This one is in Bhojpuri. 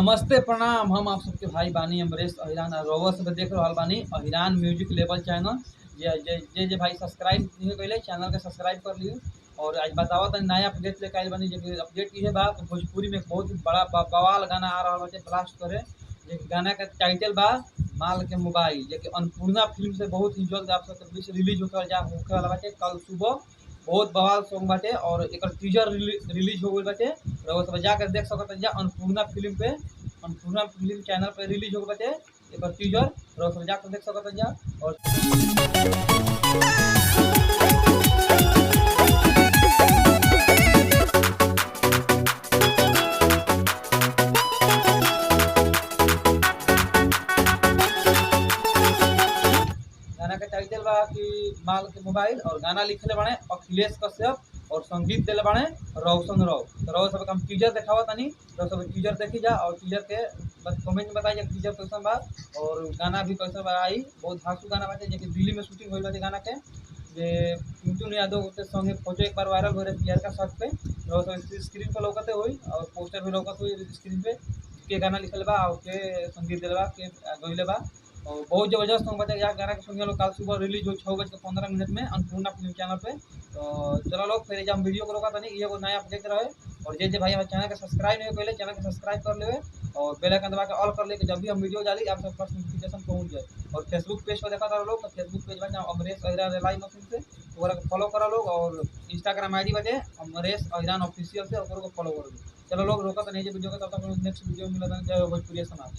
नमस्ते प्रणाम। हम आप सबके भाई बानी अमरेश अहिरान रोवर से देख रहा बानी अहिरान म्यूजिक लेवल चैनल। जे भाई सब्सक्राइब नहीं कैले चैनल के सब्सक्राइब कर लियो। और आज बतावा तो नया अपडेट लेके आइल बानी। जे अपडेट ये बा भोजपुरी में बहुत बड़ा बवाल गाना आ रहा है ब्लास्ट करे। जे गाना का टाइटल बा माल के मोबाइल, जे अन्नपूर्णा फिल्म से बहुत ही जल्द आप सबके बीच रिलीज होखे वाला बाटे कल सुबह। बहुत बवाल सॉन्ग बाटे और एक टीजर रिलीज हो गई बाटे। रउआ सब जाकर देख सकत जा अन्नपूर्णा फिल्म पे, अन्नपूर्णा फिल्म चैनल पे रिलीज हो बाटे एक टीजर। रउआ सब जाकर देख सकत जा। और गाना के टाइटल बा कि माल के मोबाइल, और गाना लिखले बाड़े अखिलेश कश्यप और संगीत दिले बाड़े रोशन राव। तो रउआ सब हम टीजर देखावा तनी, रउआ सब टीजर देखी जा और टीजर के बस कमेंट में बताई टीजर कैसन बा और गाना भी कैसन बा। आई बहुत धांसू गाना बाटे जे कि दिल्ली में शूटिंग होइल बाटे गाना के। जे टुनटुन यादव के संगे फोटो एक बार वायरल हो रहे पियर का शर्ट पे। रउआ सब स्क्रीन पर लौकते होई और पोस्टर भी लौकत होई स्क्रीन पे के गाना लिखल बा और के संगीत दिले बा के गइले बा। और बहुत जबरदस्त सॉन्ग बचा यार। गाना के सुनिए लोग कल सुबह रिलीज हो 6:15 में अन्नपूर्णा फिल्म चैनल पे। तो चलो लोग फिर जब वीडियो को रोका था नहीं ये वो नया अपडेट रहे। और जे भाई हमारे चैनल के सब्सक्राइब नहीं पहले चैनल के सब्सक्राइब कर ले और बेल आइकन दबा के ऑल कर ले कि जब भी हम वीडियो डाली आप सब फर्स्ट नोटिफिकेशन पहुंच जाए। और फेसबुक पेज पर देखा था लोग तो फेसबुक पेज बा अमरेश अहिरान लाइव मशीन से ओकरा को फॉलो करा लोग। और इंस्टाग्राम आईडी बजे अमरेश अहिरान ऑफिशियल से ओकरा को फॉलो कर लो। चलो लोग रोका तो नहीं वीडियो का, तब तक नेक्स्ट वीडियो में मिलता है। जय भोजपुरी समाज।